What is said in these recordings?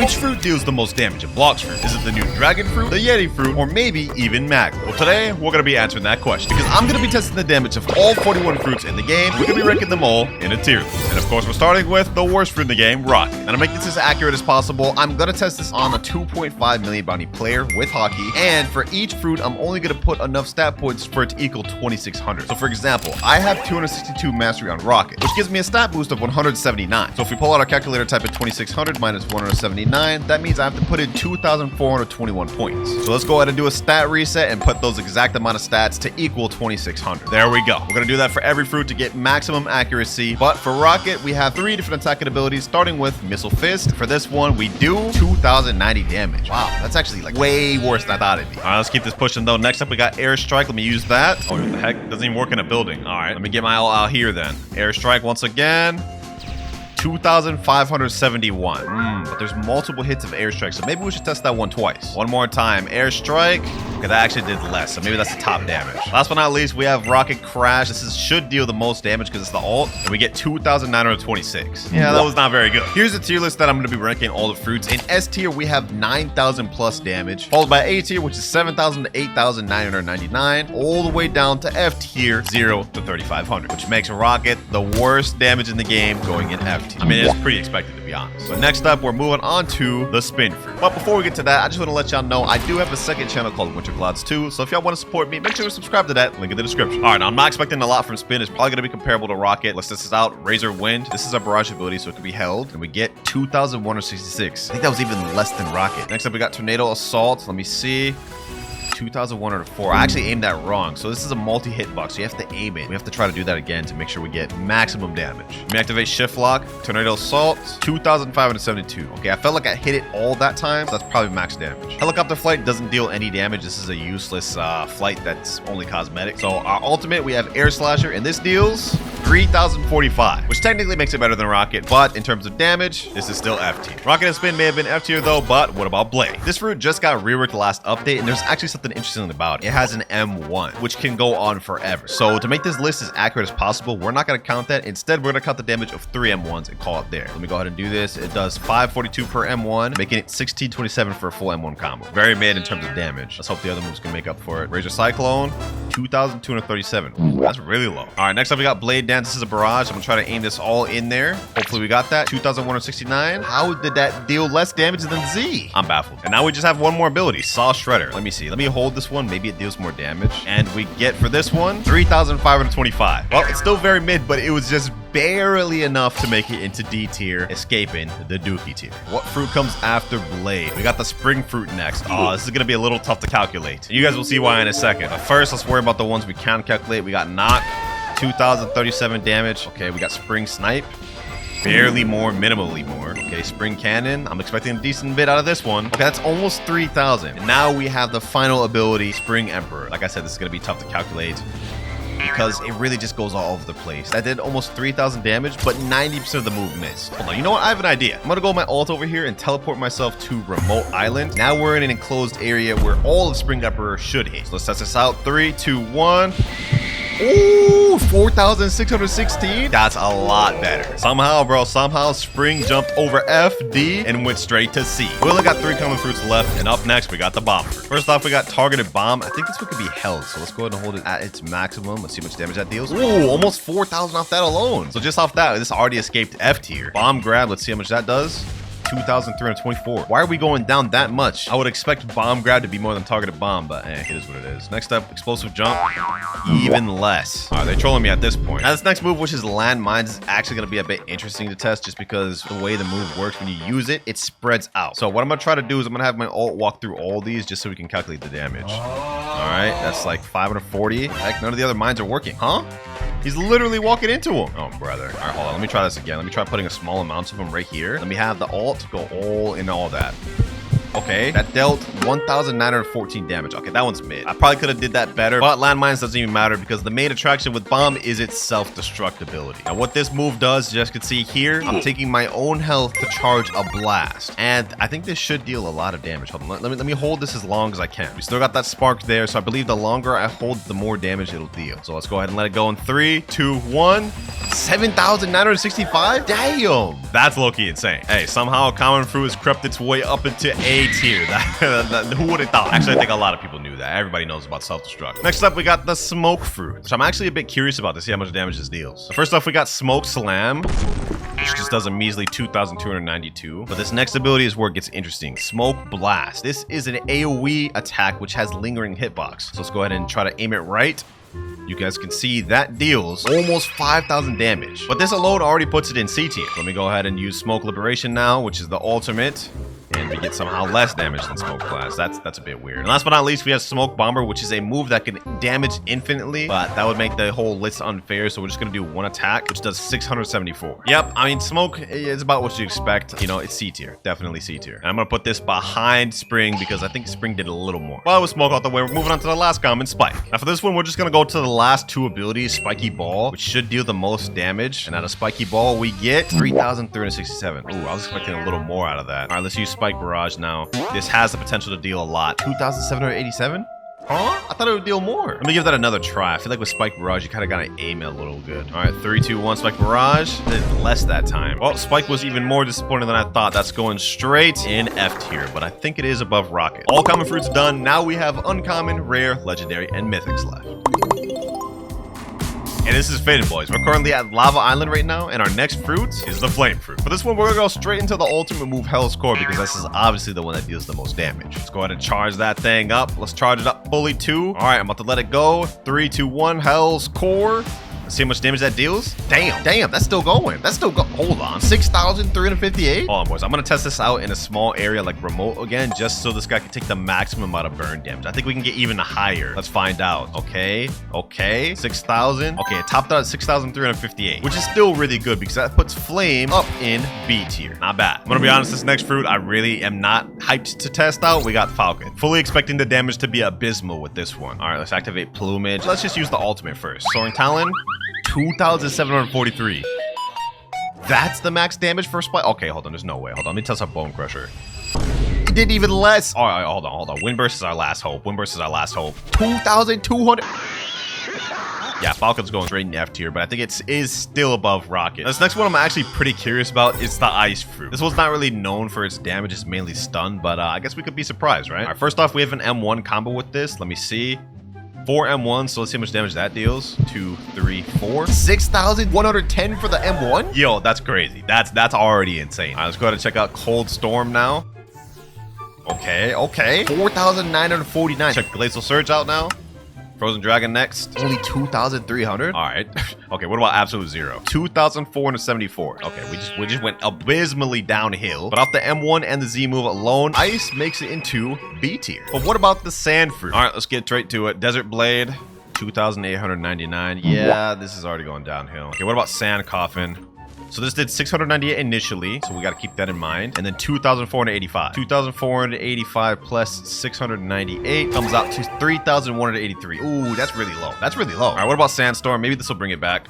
Which fruit deals the most damage in Blox Fruit? Is it the new dragon fruit, the yeti fruit, or maybe even magma? Well, today we're gonna be answering that question because I'm gonna be testing the damage of all 41 fruits in the game. We're gonna be ranking them all in a tier list. And of course, we're starting with the worst fruit in the game, rocket. And to make this as accurate as possible, I'm gonna test this on a 2.5 million bounty player with hockey. And for each fruit, I'm only gonna put enough stat points for it to equal 2600. So for example, I have 262 mastery on rocket, which gives me a stat boost of 179. So if we pull out our calculator, type in 2600 minus 179, that means I have to put in 2,421 points. So let's go ahead and do a stat reset and put those exact amount of stats to equal 2600. There we go. We're gonna do that for every fruit to get maximum accuracy. But for rocket, we have 3 different attacking abilities, starting with missile fist. For this one, we do 2090 damage. Wow, that's actually like way worse than I thought it'd be. All right, let's keep this pushing though. Next up, we got air strike. Let me use that. Oh, what the heck? Doesn't even work in a building. All right, let me get my all out here then. Air strike once again. 2,571. But there's multiple hits of airstrike, so maybe we should test that one twice. One more time, airstrike. Okay, that actually did less, so maybe that's the top damage. Last but not least, we have rocket crash. Should deal the most damage because it's the ult, and we get 2,926. Yeah, that was not very good. Here's the tier list that I'm going to be ranking all the fruits. In S tier, we have 9,000 plus damage, followed by A tier, which is 7,000 to 8,999, all the way down to F tier, 0 to 3,500, which makes rocket the worst damage in the game going in F tier. I mean, it's pretty expected to be honest. So next up, we're moving on to the spin fruit. But before we get to that, I just want to let y'all know I do have a second channel called Winter Clouds 2. So if y'all want to support me, make sure to subscribe to that. Link in the description. All right, now I'm not expecting a lot from spin. It's probably going to be comparable to rocket. Let's test this out. Razor Wind. This is a barrage ability, so it can be held. And we get 2,166. I think that was even less than rocket. Next up, we got Tornado Assault. Let me see. 2,104. I actually aimed that wrong. So this is a multi-hit box. So you have to aim it. We have to try to do that again to make sure we get maximum damage. Let me activate Shift Lock. Tornado Assault. 2,572. Okay, I felt like I hit it all that time. So that's probably max damage. Helicopter Flight doesn't deal any damage. This is a useless flight that's only cosmetic. So our ultimate, we have Air Slasher, and this deals 3,045, which technically makes it better than rocket, but in terms of damage, this is still F tier. Rocket and spin may have been F tier though, but what about Blade? This fruit just got reworked last update, and there's actually something interesting about it. It has an M1, which can go on forever. So to make this list as accurate as possible, we're not going to count that. Instead, we're going to count the damage of 3 M1s and call it there. Let me go ahead and do this. It does 542 per M1, making it 1627 for a full M1 combo. Very mid in terms of damage. Let's hope the other moves can make up for it. Razor Cyclone, 2,237. That's really low. All right, next up we got Blade Dance. This is a barrage. I'm gonna try to aim this all in there. Hopefully we got that. 2,169. How did that deal less damage than Z? I'm baffled. And now we just have one more ability, Saw Shredder. Let me see. Let me hold this one. Maybe it deals more damage. And we get for this one 3,525. Well, it's still very mid, but it was just barely enough to make it into D tier, escaping the Dookie tier. What fruit comes after Blade? We got the spring fruit next. Oh, this is gonna be a little tough to calculate. You guys will see why in a second. But first, let's worry about the ones we can calculate. We got Knock, 2,037 damage. Okay, we got Spring Snipe. Barely more, minimally more. Okay, Spring Cannon. I'm expecting a decent bit out of this one. Okay, that's almost 3,000. And now we have the final ability, Spring Emperor. Like I said, this is gonna be tough to calculate because it really just goes all over the place. That did almost 3,000 damage, but 90% of the move missed. Hold on, you know what? I have an idea. I'm gonna go with my ult over here and teleport myself to Remote Island. Now we're in an enclosed area where all of Spring Emperor should hit. So let's test this out. 3, 2, 1. Ooh, 4,616. That's a lot better. Somehow, bro, Spring jumped over F, D, and went straight to C. We only got 3 common fruits left, and up next, we got the bomb fruit. First off, we got targeted bomb. I think this one could be held, so let's go ahead and hold it at its maximum. Let's see how much damage that deals. Ooh, almost 4,000 off that alone. So just off that, this already escaped F tier. Bomb grab, let's see how much that does. 2,324. Why are we going down that much? I would expect bomb grab to be more than targeted bomb, but it is what it is. Next up, explosive jump, even less. All right, they're trolling me at this point. Now this next move, which is land mines, is actually going to be a bit interesting to test just because the way the move works, when you use it, it spreads out. So what I'm going to try to do is I'm going to have my ult walk through all these just so we can calculate the damage. All right, that's like 540. Heck, none of the other mines are working, huh? He's literally walking into him. Oh, brother. All right, hold on. Let me try this again. Let me try putting a small amount of them right here. Let me have the ult go all in all that. Okay, that dealt 1,914 damage. Okay, that one's mid. I probably could have did that better, but landmines doesn't even matter because the main attraction with bomb is its self-destructibility. Now, what this move does, as you guys can see here, I'm taking my own health to charge a blast, and I think this should deal a lot of damage. Hold on, let me hold this as long as I can. We still got that spark there, so I believe the longer I hold, the more damage it'll deal. So let's go ahead and let it go in 3, 2, 1. 7,965? Damn! That's low-key insane. Hey, somehow common fruit has crept its way up into A tier. Who would have thought? Actually, I think a lot of people knew that. Everybody knows about self-destruct. Next up, we got the smoke fruit, which I'm actually a bit curious about to see how much damage this deals. So first off, we got smoke slam, which just does a measly 2,292. But this next ability is where it gets interesting. Smoke blast. This is an AoE attack which has lingering hitbox. So let's go ahead and try to aim it right. You guys can see that deals almost 5,000 damage. But this alone already puts it in C tier. Let me go ahead and use Smoke Liberation now, which is the ultimate. And we get somehow less damage than Smoke Blast. That's a bit weird. And last but not least, we have Smoke Bomber, which is a move that can damage infinitely, but that would make the whole list unfair. So we're just gonna do one attack, which does 674. Yep, I mean, Smoke is about what you expect. You know, it's C tier, definitely C tier. And I'm gonna put this behind Spring because I think Spring did a little more. Well, with Smoke out the way, we're moving on to the last common, Spike. Now for this one, we're just gonna go to the last two abilities, Spiky Ball, which should deal the most damage. And out of Spiky Ball, we get 3,367. Ooh, I was expecting a little more out of that. All right, let's use Spike Barrage now. This has the potential to deal a lot. 2,787? Huh? I thought it would deal more. Let me give that another try. I feel like with Spike Barrage, you kind of got to aim it a little good. All right, 3, 2, 1, Spike Barrage. Did less that time. Well, Spike was even more disappointing than I thought. That's going straight in F tier, but I think it is above Rocket. All common fruits done. Now we have uncommon, rare, legendary, and mythics left. And this is Faded, boys. We're currently at Lava Island right now, and our next fruit is the Flame Fruit. For this one, we're gonna go straight into the ultimate move, Hell's Core, because this is obviously the one that deals the most damage. Let's go ahead and charge that thing up. Let's charge it up fully too. All right, I'm about to let it go. 3, 2, 1, Hell's Core. Let's see how much damage that deals. Damn, that's still going. That's still go. Hold on, 6,358. Hold on, boys. I'm gonna test this out in a small area like remote again, just so this guy can take the maximum amount of burn damage. I think we can get even higher. Let's find out. Okay, 6,000. Okay, it topped out at 6,358, which is still really good because that puts Flame up in B tier. Not bad. I'm gonna be honest, this next fruit I really am not hyped to test out. We got Falcon. Fully expecting the damage to be abysmal with this one. All right, let's activate Plumage. Let's just use the ultimate first. Soaring Talon. 2,743. That's the max damage for Spike. Okay, hold on. There's no way. Hold on. Let me test out Bone Crusher. It did even less. All right, hold on. Windburst is our last hope. 2,200. Yeah, Falcon's going straight in F tier, but I think it is still above Rocket. This next one I'm actually pretty curious about is the Ice Fruit. This one's not really known for its damage. It's mainly stun, but I guess we could be surprised, right? All right, first off, we have an M1 combo with this. Let me see. 4 M1, so let's see how much damage that deals. 2, 3, 4. 6,110 for the M1? Yo, that's crazy. That's already insane. All right, let's go ahead and check out Cold Storm now. Okay. 4,949. Check Glacial Surge out now. Frozen Dragon next. Only 2,300? All right. Okay, what about Absolute Zero? 2,474. Okay, we just went abysmally downhill. But off the M1 and the Z move alone, Ice makes it into B tier. But what about the Sand Fruit? All right, let's get straight to it. Desert Blade, 2,899. Yeah, this is already going downhill. Okay, what about Sand Coffin? So this did 698 initially, so we got to keep that in mind. And then 2,485. 2,485 plus 698 comes out to 3,183. Ooh, that's really low. That's really low. All right, what about Sandstorm? Maybe this will bring it back.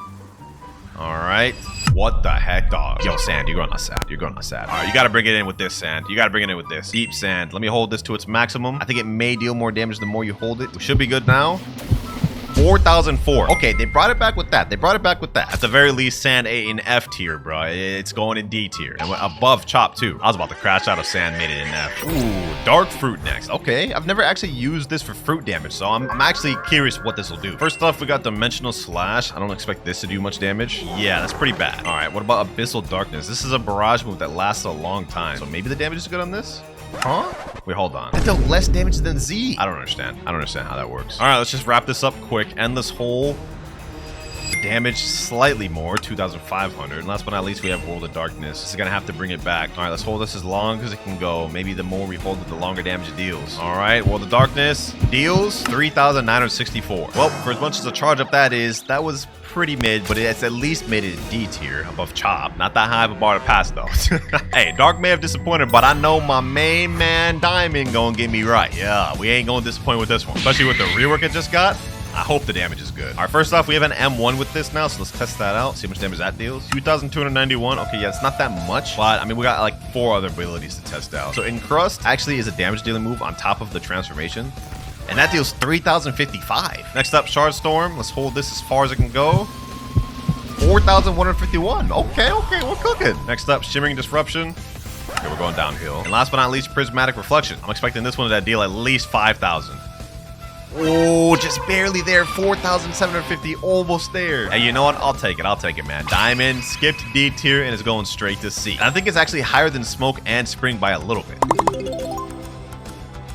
All right. What the heck, dog? Yo, Sand, you're going outside. You're going outside. All right, you got to bring it in with this, Sand. You got to bring it in with this. Deep Sand. Let me hold this to its maximum. I think it may deal more damage the more you hold it. We should be good now. 4,004. Okay, they brought it back with that. At the very least, Sand ate in F tier, bro. It's going in D tier. And went above Chop, too. I was about to crash out of Sand, made it in F. Ooh, Dark Fruit next. Okay, I've never actually used this for fruit damage, so I'm actually curious what this will do. First off, we got Dimensional Slash. I don't expect this to do much damage. Yeah, that's pretty bad. All right, what about Abyssal Darkness? This is a barrage move that lasts a long time, so maybe the damage is good on this? Huh? Wait, hold on. That dealt less damage than Z. I don't understand how that works. All right, let's just wrap this up quick. Endless Hole. damage slightly more, 2,500. And last but not least, we have World of Darkness. This is gonna have to bring it back. All right, let's hold this as long as it can go. Maybe the more we hold it, the longer damage it deals. All right, World of Darkness deals 3,964. Well, for as much as a charge up that is, that was pretty mid, but it's at least made it D tier above Chop. Not that high of a bar to pass though. Hey, Dark may have disappointed, but I know my main man Diamond gonna get me right. Yeah, we ain't gonna disappoint with this one, especially with the rework it just got. I hope the damage is good. All right, first off, we have an M1 with this now, so let's test that out. See how much damage that deals. 2,291. Okay, yeah, it's not that much, but I mean, we got like 4 other abilities to test out. So Encrust actually is a damage dealing move on top of the transformation, and that deals 3,055. Next up, Shard Storm. Let's hold this as far as it can go. 4,151. Okay, we're cooking. Next up, Shimmering Disruption. Okay, we're going downhill. And last but not least, Prismatic Reflection. I'm expecting this one to deal at least 5,000. Oh, just barely there. 4,750, almost there. Hey, you know what? I'll take it, man. Diamond skipped D tier and is going straight to C. And I think it's actually higher than Smoke and Spring by a little bit.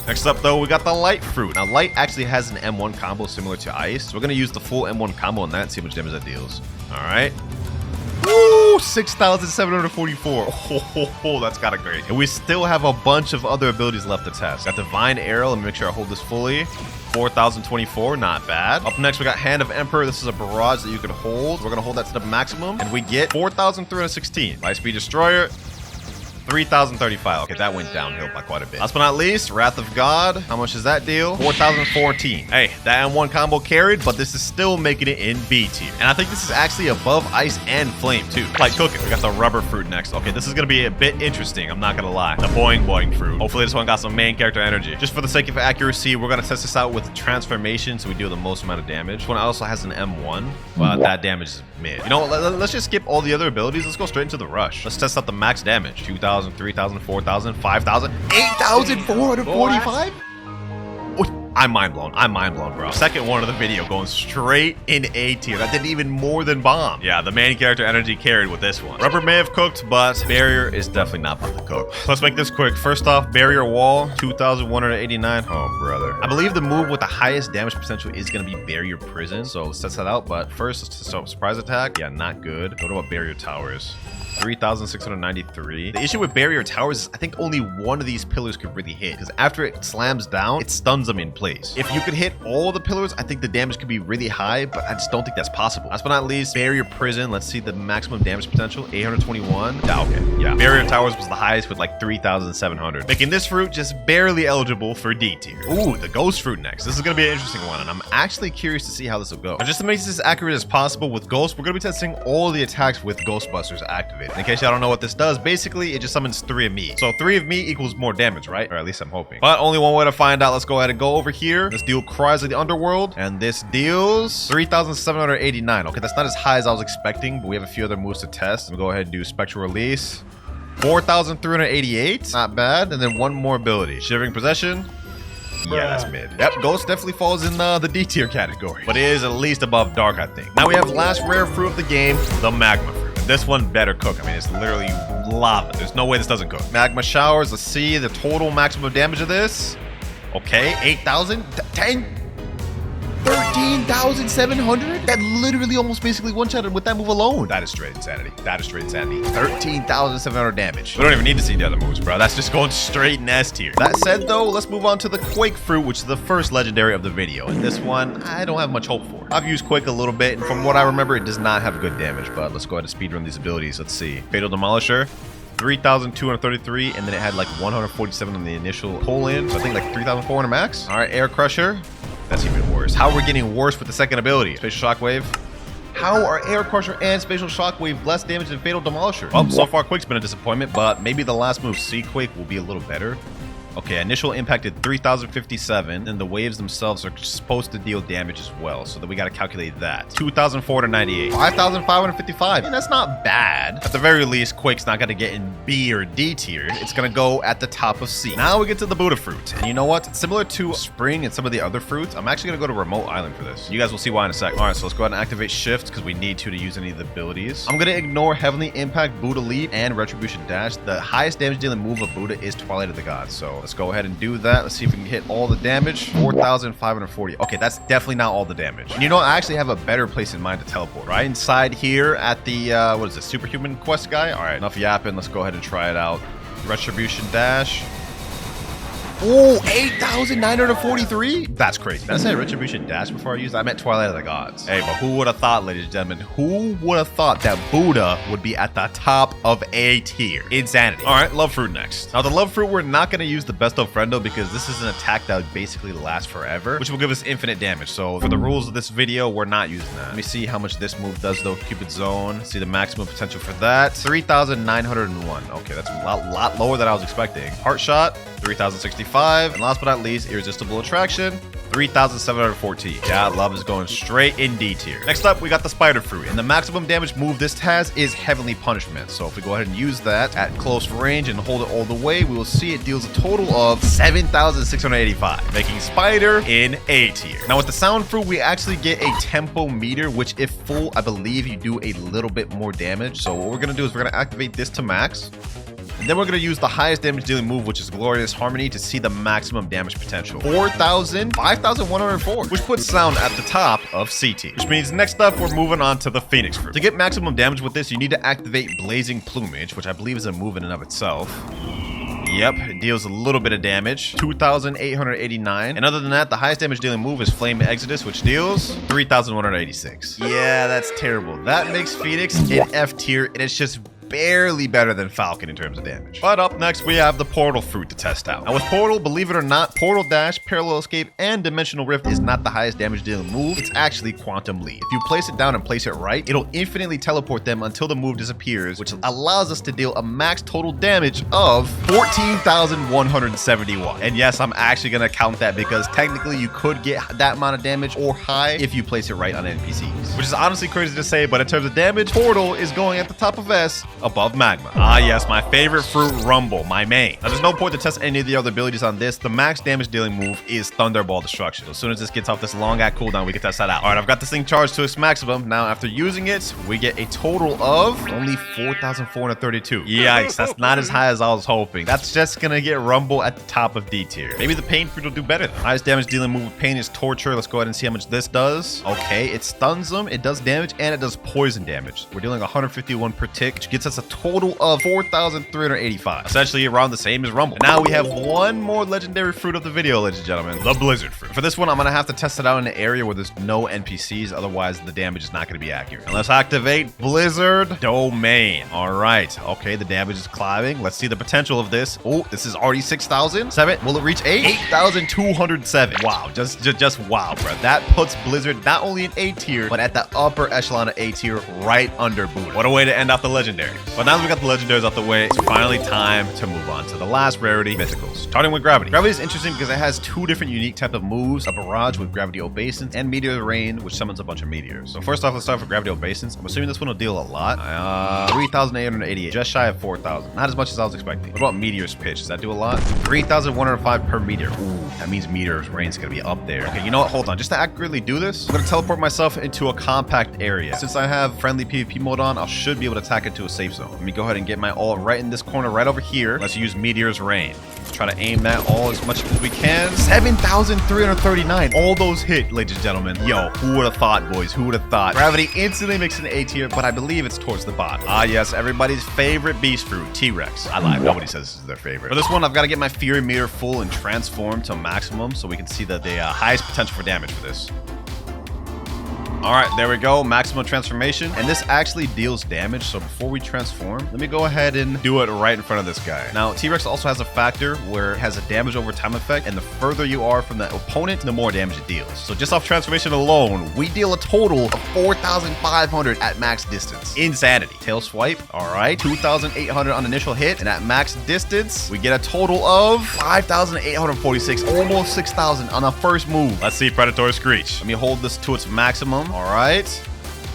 Next up, though, we got the Light Fruit. Now, Light actually has an M1 combo similar to Ice. So we're going to use the full M1 combo on that and see how much damage that deals. All right. Woo! 6,744. Oh, that's kind of great. And we still have a bunch of other abilities left to test. Got Divine Arrow. Let me make sure I hold this fully. 4,024, not bad. Up next, we got Hand of Emperor. This is a barrage that you can hold. We're going to hold that to the maximum, and we get 4,316. Light Speed Destroyer, 3,035. Okay, that went downhill by quite a bit. Last but not least, Wrath of God. How much does that deal? 4,014. Hey, that M1 combo carried, but this is still making it in B tier. And I think this is actually above Ice and Flame, too. Like cooking. We got the Rubber Fruit next. Okay, this is going to be a bit interesting. I'm not going to lie. The Boing Boing Fruit. Hopefully this one got some main character energy. Just for the sake of accuracy, we're going to test this out with Transformation, so we deal the most amount of damage. This one also has an M1, but that damage is mid. You know what? Let's just skip all the other abilities. Let's go straight into the rush. Let's test out the max damage. 2,000. 3,000, 4,000, 5,000, 8,445? I'm mind blown, bro. Second one of the video going straight in A tier. That did even more than Bomb. Yeah, the main character energy carried with this one. Rubber may have cooked, but Barrier is definitely not about to cook. Let's make this quick. First off, Barrier Wall, 2,189. Oh, brother. I believe the move with the highest damage potential is going to be Barrier Prison. So let's test that out. But first, let's test out Surprise Attack. Yeah, not good. Go to what Barrier Towers. 3,693. The issue with Barrier Towers is I think only one of these pillars could really hit, because after it slams down, it stuns them in place. If you could hit all the pillars, I think the damage could be really high, but I just don't think that's possible. Last but not least, Barrier Prison. Let's see the maximum damage potential, 821. Okay, yeah. Barrier Towers was the highest with like 3,700, making this fruit just barely eligible for D tier. Ooh, the Ghost Fruit next. This is going to be an interesting one, and I'm actually curious to see how this will go. Now, just to make this as accurate as possible with Ghost, we're going to be testing all the attacks with Ghostbusters activated. In case y'all don't know what this does, basically it just summons 3 of me. So 3 of me equals more damage, right? Or at least I'm hoping. But only one way to find out. Let's go ahead and go over here. This deal Cries of the Underworld, and this deals 3,789. Okay, that's not as high as I was expecting, but we have a few other moves to test. We'll go ahead and do Spectral Release. 4,388. Not bad. And then one more ability. Shivering Possession. Yeah, that's mid. Yep, Ghost definitely falls in the D tier category, but it is at least above Dark, I think. Now we have last rare fruit of the game, the Magma Fruit. This one better cook. I mean, it's literally lava. There's no way this doesn't cook. Magma Showers. Let's see the total maximum damage of this. Okay, 8,000, 10, 13,700? That literally almost basically one-shotted with that move alone. That is straight insanity. 13,700 damage. We don't even need to see the other moves, bro. That's just going straight in S tier. That said, though, let's move on to the Quake Fruit, which is the first legendary of the video. And this one, I don't have much hope for. I've used Quake a little bit, and from what I remember, it does not have good damage. But let's go ahead and speedrun these abilities. Let's see. Fatal Demolisher. 3,233, and then it had like 147 in the initial pull-in. So I think like 3,400 max. All right, Air Crusher. That's even worse. How are we getting worse with the second ability? Spatial Shockwave. How are Air Crusher and Spatial Shockwave less damage than Fatal Demolisher? Well, so far Quake's been a disappointment, but maybe the last move, Sea Quake, will be a little better. Okay, initial impact at 3,057, and the waves themselves are supposed to deal damage as well, so that we got to calculate that. 2,498. 5,555. And that's not bad. At the very least, Quake's not going to get in B or D tier. It's going to go at the top of C. Now we get to the Buddha Fruit. And you know what? Similar to Spring and some of the other fruits, I'm actually going to go to Remote Island for this. You guys will see why in a sec. All right, so let's go ahead and activate Shift, because we need to use any of the abilities. I'm going to ignore Heavenly Impact, Buddha Leap, and Retribution Dash. The highest damage dealing move of Buddha is Twilight of the Gods, so Let's go ahead and do that. Let's see if we can hit all the damage. 4,540. Okay, that's definitely not all the damage. And you know, I actually have a better place in mind to teleport. Right inside here at the, what is it, superhuman quest guy? All right, enough yapping. Let's go ahead and try it out. Retribution dash. Oh, 8,943? That's crazy. Did I say Retribution Dash before I used it? I meant Twilight of the Gods. Hey, but who would have thought, ladies and gentlemen, who would have thought that Buddha would be at the top of A tier? Insanity. All right, Love Fruit next. Now, the Love Fruit, we're not going to use the Best of Friendo because this is an attack that would basically last forever, which will give us infinite damage. So for the rules of this video, we're not using that. Let me see how much this move does, though. Cupid Zone. See the maximum potential for that. 3,901. Okay, that's a lot lower than I was expecting. Heart Shot. 3,065. And last but not least, Irresistible Attraction. 3,714. Yeah, love is going straight in D tier. Next up, we got the Spider Fruit. And the maximum damage move this has is Heavenly Punishment. So if we go ahead and use that at close range and hold it all the way, we will see it deals a total of 7,685, making Spider in A tier. Now with the Sound Fruit, we actually get a tempo meter, which if full, I believe you do a little bit more damage. So what we're going to do is we're going to activate this to max. And then we're going to use the highest damage dealing move, which is Glorious Harmony, to see the maximum damage potential. 5,104, which puts Sound at the top of C tier. Which means next up, we're moving on to the Phoenix Fruit. To get maximum damage with this, you need to activate Blazing Plumage, which I believe is a move in and of itself. Yep, it deals a little bit of damage. 2,889. And other than that, the highest damage dealing move is Flame Exodus, which deals 3,186. Yeah, that's terrible. That makes Phoenix in F tier, and it's just barely better than Falcon in terms of damage. But up next, we have the Portal Fruit to test out. Now with Portal, believe it or not, Portal Dash, Parallel Escape, and Dimensional Rift is not the highest damage dealing move. It's actually Quantum Lead. If you place it down and place it right, it'll infinitely teleport them until the move disappears, which allows us to deal a max total damage of 14,171. And yes, I'm actually going to count that because technically you could get that amount of damage or high if you place it right on NPCs, which is honestly crazy to say, but in terms of damage, Portal is going at the top of S, above Magma. Ah yes, my favorite fruit, Rumble, my main. Now there's no point to test any of the other abilities on this. The max damage dealing move is Thunderball Destruction. So as soon as this gets off this long at cooldown, we can test that out. All right, I've got this thing charged to its maximum. Now after using it, we get a total of only 4,432. Yikes, that's not as high as I was hoping. That's just gonna get Rumble at the top of D tier. Maybe the Pain Fruit will do better though. Highest damage dealing move with Pain is Torture. Let's go ahead and see how much this does. Okay, it stuns them, it does damage, and it does poison damage. We're dealing 151 per tick, which gets us a total of 4,385. Essentially around the same as Rumble. And now we have one more legendary fruit of the video, ladies and gentlemen, the Blizzard Fruit. For this one, I'm gonna have to test it out in an area where there's no NPCs, otherwise the damage is not gonna be accurate. And let's activate Blizzard Domain. All right, okay, the damage is climbing. Let's see the potential of this. Oh, this is already 6,007. Will it reach 8,207? Wow, just wow, bro. That puts Blizzard not only in A tier, but at the upper echelon of A tier, right under Buddha. What a way to end off the legendaries. But now that we got the legendaries out the way, it's finally time to move on to the last rarity, Mythicals. Starting with Gravity. Gravity is interesting because it has two different unique type of moves, a Barrage with Gravity Obeisance and Meteor Rain, which summons a bunch of meteors. So first off, let's start with Gravity Obeisance. I'm assuming this one will deal a lot. 3,888, just shy of 4,000. Not as much as I was expecting. What about Meteor's Pitch? Does that do a lot? 3,105 per meteor. Ooh, that means Meteor's Rain's gonna be up there. Okay, you know what? Hold on. Just to accurately do this, I'm gonna teleport myself into a compact area. Since I have friendly PvP mode on, I should be able to attack it to a safe zone. Let me go ahead and get my ult right in this corner, right over here. Let's use Meteor's Rain. Let's try to aim that all as much as we can. 7,339. All those hit, ladies and gentlemen. Yo, who would have thought, boys? Who would have thought? Gravity instantly makes it an A tier, but I believe it's towards the bottom. Ah, yes, everybody's favorite beast fruit, T-Rex. I lied. Nobody says this is their favorite. For this one, I've got to get my Fury meter full and transform to maximum so we can see the highest potential for damage for this. All right, there we go. Maximum transformation. And this actually deals damage. So before we transform, let me go ahead and do it right in front of this guy. Now, T-Rex also has a factor where it has a damage over time effect. And the further you are from the opponent, the more damage it deals. So just off transformation alone, we deal a total of 4,500 at max distance. Insanity. Tail swipe. All right. 2,800 on initial hit. And at max distance, we get a total of 5,846. Almost 6,000 on the first move. Let's see Predatory Screech. Let me hold this to its maximum. All right.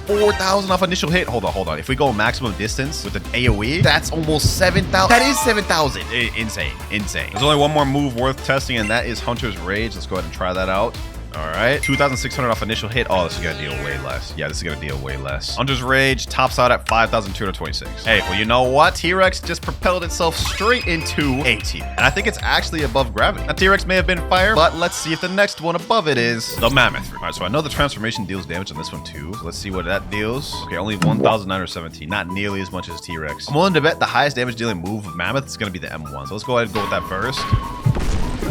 4,000 off initial hit. Hold on. If we go maximum distance with an AoE, that's almost 7,000. That is 7,000. Insane. There's only one more move worth testing, and that is Hunter's Rage. Let's go ahead and try that out. All right, 2,600 off initial hit. Oh, this is gonna deal way less. Yeah, this is gonna deal way less. Hunter's Rage tops out at 5,226. Hey, well, you know what? T-Rex just propelled itself straight into A tier. And I think it's actually above gravity. Now, T-Rex may have been fire, but let's see if the next one above it is the Mammoth. All right, so I know the transformation deals damage on this one too. So let's see what that deals. Okay, only 1,917. Not nearly as much as T-Rex. I'm willing to bet the highest damage dealing move of Mammoth is gonna be the M1. So let's go ahead and go with that first.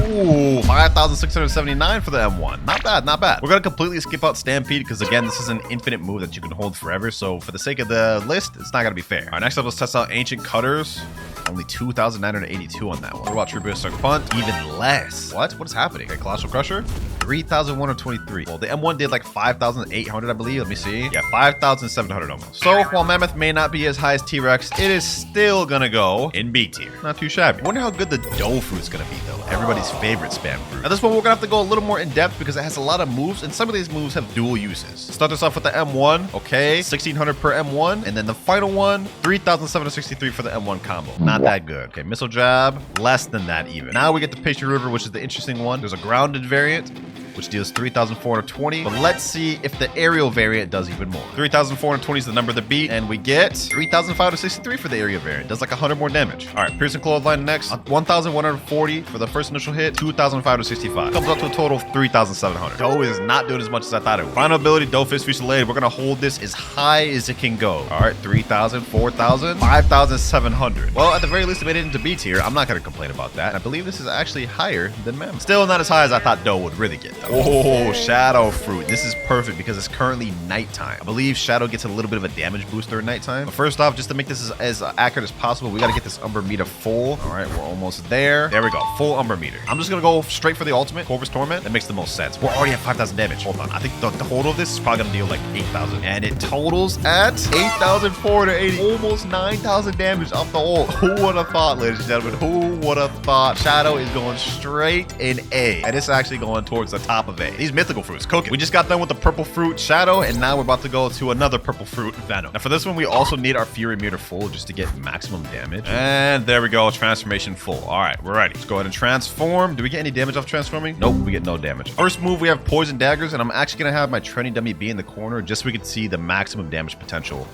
Ooh, 5,679 for the M1. Not bad, not bad. We're gonna completely skip out Stampede because again, this is an infinite move that you can hold forever. So for the sake of the list, it's not gonna be fair. All right, next up, let's test out Ancient Cutters. Only 2,982 on that one. What about Tribute Suck Punt? Even less. What is happening? Okay, Colossal Crusher. 3,123. Well, the M1 did like 5,800, I believe. Let me see. Yeah, 5,700 almost. So while Mammoth may not be as high as T-Rex, it is still gonna go in B tier. Not too shabby. I wonder how good the Dough Fruit's gonna be though. Everybody's favorite spam fruit. Now this one we're gonna have to go a little more in depth because it has a lot of moves and some of these moves have dual uses. Start this off with the M1. Okay, 1,600 per M1. And then the final one, 3,763 for the M1 combo. Not that good. Okay, Missile Jab, less than that even. Now we get the Patient River, which is the interesting one. There's a grounded variant, which deals 3,420. But let's see if the aerial variant does even more. 3,420 is the number to beat, and we get 3,563 for the aerial variant. Does like 100 more damage. All right, Piercing Clothesline next. 1,140 for the first initial hit. 2,565. Comes up to a total of 3,700. Dough is not doing as much as I thought it would. Final ability, Dough Fist Fusillade. We're gonna hold this as high as it can go. All right, 3,000, 4,000, 5,700. Well, at the very least, it made it into B tier. I'm not gonna complain about that. I believe this is actually higher than Mammoth. Still not as high as I thought Dough would really get. Oh, Shadow Fruit. This is perfect because it's currently nighttime. I believe Shadow gets a little bit of a damage boost during nighttime. But first off, just to make this as accurate as possible, we got to get this Umber meter full. All right, we're almost there. There we go. Full Umber meter. I'm just going to go straight for the ultimate, Corvus Torment. That makes the most sense. We're already at 5,000 damage. Hold on. I think the total of this is probably going to deal like 8,000. And it totals at 8,480. Almost 9,000 damage off the ult. Who would have thought, ladies and gentlemen? Who would have thought? Shadow is going straight in A. And it's actually going towards the top of A. These mythical fruits cooking. We just got done with the purple fruit Shadow, and now we're about to go to another purple fruit Venom. Now for this one, we also need our Fury meter full just to get maximum damage. And there we go, transformation full. All right, we're ready. Let's go ahead and transform. Do we get any damage off transforming? Nope, we get no damage. First move, we have Poison Daggers, and I'm actually gonna have my training dummy be in the corner just so we can see the maximum damage potential.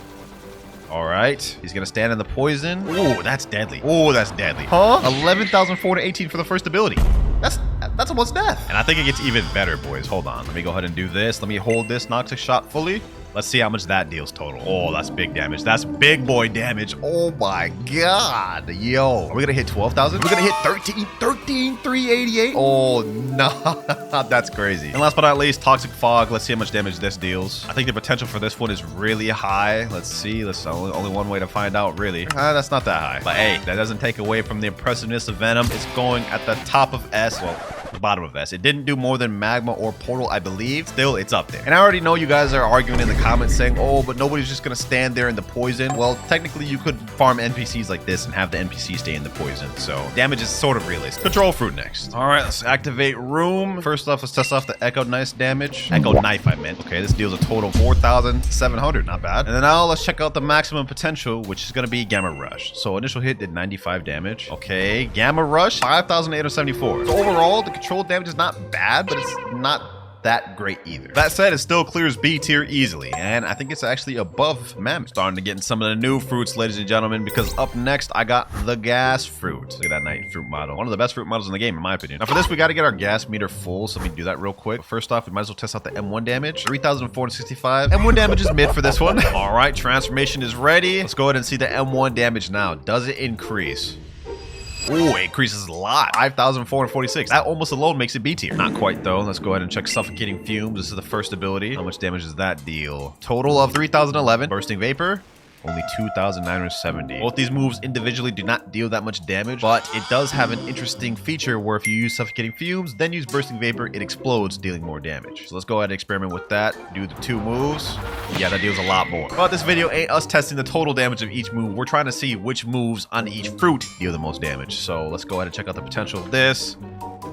All right, he's gonna stand in the poison. Oh, that's deadly. Oh, that's deadly. Huh? 11,418 for the first ability. That's almost death. And I think it gets even better, boys. Hold on. Let me go ahead and do this. Let me hold this Noxic Shot fully. Let's see how much that deals total. Oh, that's big damage. That's big boy damage. Oh my God. Yo. Are we gonna hit 12,000? We're gonna hit 13,388. Oh, no. That's crazy. And last but not least, Toxic Fog. Let's see how much damage this deals. I think the potential for this one is really high. Let's see. That's only one way to find out, really. That's not that high. But hey, that doesn't take away from the impressiveness of Venom. It's going at the top of S. Well, the bottom of S. It didn't do more than Magma or Portal, I believe. Still, it's up there. And I already know you guys are arguing in the comments saying, oh, but nobody's just gonna stand there in the poison. Well, technically, you could farm NPCs like this and have the NPC stay in the poison. So damage is sort of realistic. Control Fruit next. All right, let's activate Room. First off, let's test off the Echo Knife damage. Echo Knife, I meant. Okay, this deals a total of 4,700. Not bad. And then now let's check out the maximum potential, which is gonna be Gamma Rush. So initial hit did 95 damage. Okay, Gamma Rush, 5,874. So overall, the control damage is not bad, but it's not that great either. That said, it still clears B tier easily, and I think it's actually above Mammoth. Starting to get in some of the new fruits, ladies and gentlemen, because up next, I got the Gas Fruit. Look at that night fruit model. One of the best fruit models in the game, in my opinion. Now for this, we got to get our gas meter full, so let me do that real quick. First off, we might as well test out the M1 damage. 3,465. M1 damage is mid for this one. All right, transformation is ready. Let's go ahead and see the M1 damage now. Does it increase? Oh, it increases a lot. 5,446. That almost alone makes it B tier. Not quite, though. Let's go ahead and check Suffocating Fumes. This is the first ability. How much damage does that deal? Total of 3,011. Bursting Vapor. Only 2,970. Both these moves individually do not deal that much damage, but it does have an interesting feature where if you use Suffocating Fumes, then use Bursting Vapor, it explodes, dealing more damage. So let's go ahead and experiment with that. Do the two moves. Yeah, that deals a lot more. But this video ain't us testing the total damage of each move. We're trying to see which moves on each fruit deal the most damage. So let's go ahead and check out the potential of this.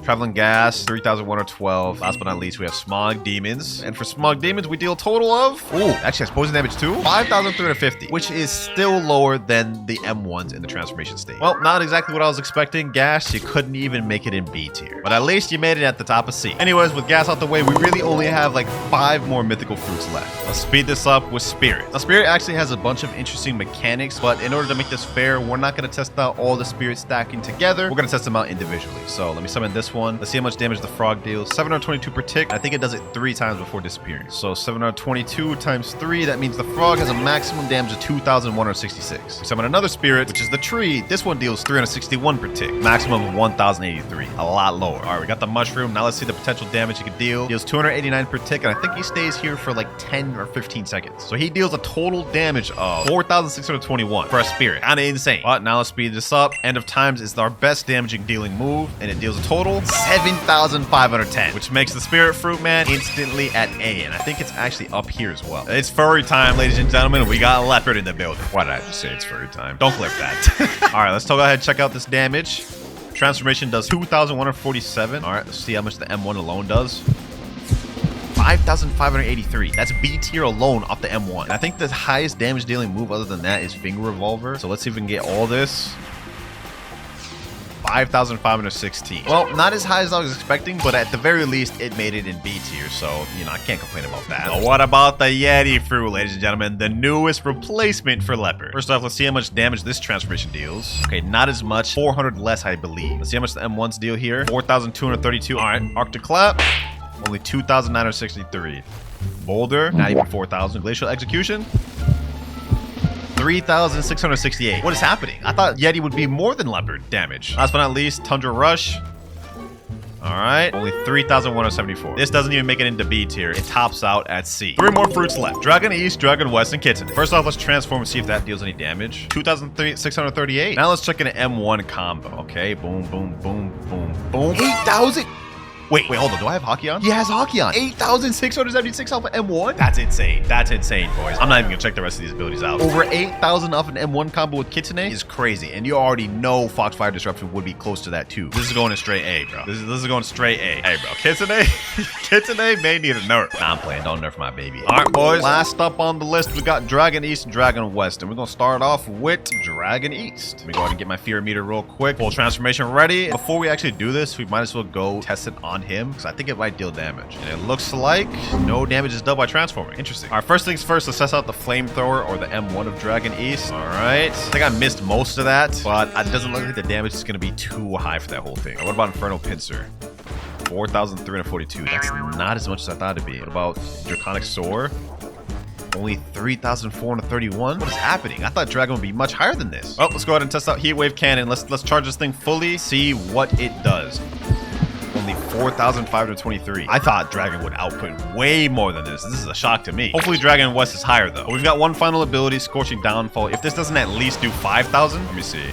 Traveling Gas, 3,112. Last but not least, we have Smog Demons. And for Smog Demons, we deal a total of... Ooh, actually has poison damage too. 5,350, which is still lower than the M1s in the transformation state. Well, not exactly what I was expecting. Gas, you couldn't even make it in B tier. But at least you made it at the top of C. Anyways, with Gas out the way, we really only have like 5 more mythical fruits left. Let's speed this up with Spirit. Now, Spirit actually has a bunch of interesting mechanics, but in order to make this fair, we're not going to test out all the spirits stacking together. We're going to test them out individually. So let me summon this one. Let's see how much damage the frog deals. 722 per tick. I think it does it 3 times before disappearing. So 722 times 3. That means the frog has a maximum damage of 2,166. We summon another spirit, which is the tree. This one deals 361 per tick. Maximum of 1,083. A lot lower. All right, we got the mushroom. Now let's see the potential damage he could deal. Deals 289 per tick, and I think he stays here for like 10 or 15 seconds. So he deals a total damage of 4,621 for a spirit. Kind of insane. But now let's speed this up. End of Times is our best damaging dealing move, and it deals a total 7,510, which makes the spirit fruit man instantly at A, and I think it's actually up here as well. It's furry time, ladies and gentlemen. We got a leopard in the building. Why did I just say it's furry time? Don't click that. All right, let's go ahead and check out this damage. Transformation does 2,147. All right, let's see how much the M1 alone does. 5,583. That's B tier alone off the M1. And I think the highest damage dealing move other than that is Finger Revolver. So let's see if we can get all this. 5,516. Well, not as high as I was expecting, but at the very least, it made it in B tier. So, you know, I can't complain about that. But what about the Yeti fruit, ladies and gentlemen? The newest replacement for Leopard. First off, let's see how much damage this transformation deals. Okay, not as much. 400 less, I believe. Let's see how much the M1s deal here. 4,232. All right, Arctic Clap. Only 2,963. Boulder, not even 4,000. Glacial Execution, 3,668. What is happening? I thought Yeti would be more than Leopard damage. Last but not least, Tundra Rush. All right, only 3,174. This doesn't even make it into B tier. It tops out at C. 3 more fruits left. Dragon East, Dragon West, and Kitten. First off, let's transform and see if that deals any damage. 2,638. Now let's check an M1 combo. Okay, boom, boom, boom, boom, boom. 8,000. Wait, hold on. Do I have hockey on? He has hockey on. 8,676 off of M1? That's insane. That's insane, boys. I'm not even gonna check the rest of these abilities out. Over 8,000 off an M1 combo with Kitsune is crazy. And you already know Foxfire Disruption would be close to that too. This is going to straight A, bro. This is going straight A. Hey, bro. Kitsune? Kitsune may need a nerf. Nah, I'm playing. Don't nerf my baby. All right, boys. Last up on the list, we got Dragon East and Dragon West. And we're gonna start off with Dragon East. Let me go ahead and get my fear meter real quick. Full transformation ready. Before we actually do this, we might as well go test it on him, because I think it might deal damage. And it looks like no damage is dealt by transforming. Interesting. All right, first things first, let's test out the flamethrower or the M1 of Dragon East. All right. I think I missed most of that, but it doesn't look like the damage is going to be too high for that whole thing. What about Infernal Pincer? 4,342. That's not as much as I thought it'd be. What about Draconic Soar? Only 3,431. What is happening? I thought Dragon would be much higher than this. Oh, let's go ahead and test out Heat Wave Cannon. Let's charge this thing fully, see what it does. Only 4,523. I thought Dragon would output way more than this. This is a shock to me. Hopefully Dragon West is higher though. But we've got one final ability, Scorching Downfall. If this doesn't at least do 5,000, let me see.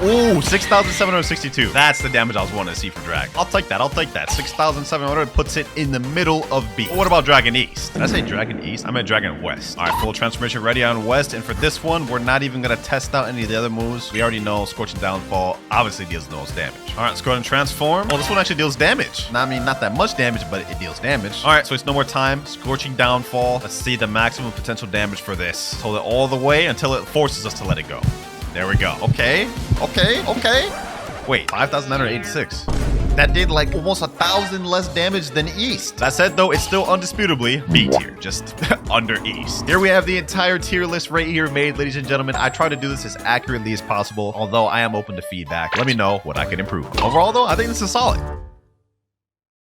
Ooh, 6,762. That's the damage I was wanting to see for Dragon. I'll take that. I'll take that. 6,700 puts it in the middle of B. But what about Dragon East? Did I say Dragon East? I meant Dragon West. All right, full transformation ready on West. And for this one, we're not even going to test out any of the other moves. We already know Scorching Downfall obviously deals the most damage. All right, let's go ahead and transform. Oh, this one actually deals damage. I mean, not that much damage, but it deals damage. All right, so it's no more time. Scorching Downfall. Let's see the maximum potential damage for this. Hold it all the way until it forces us to let it go. There we go. Okay. Wait, 5,986. That did like almost 1,000 less damage than East. That said though, it's still undisputably B tier, just under East. Here we have the entire tier list right here made, ladies and gentlemen. I try to do this as accurately as possible, although I am open to feedback. Let me know what I can improve. Overall though, I think this is solid.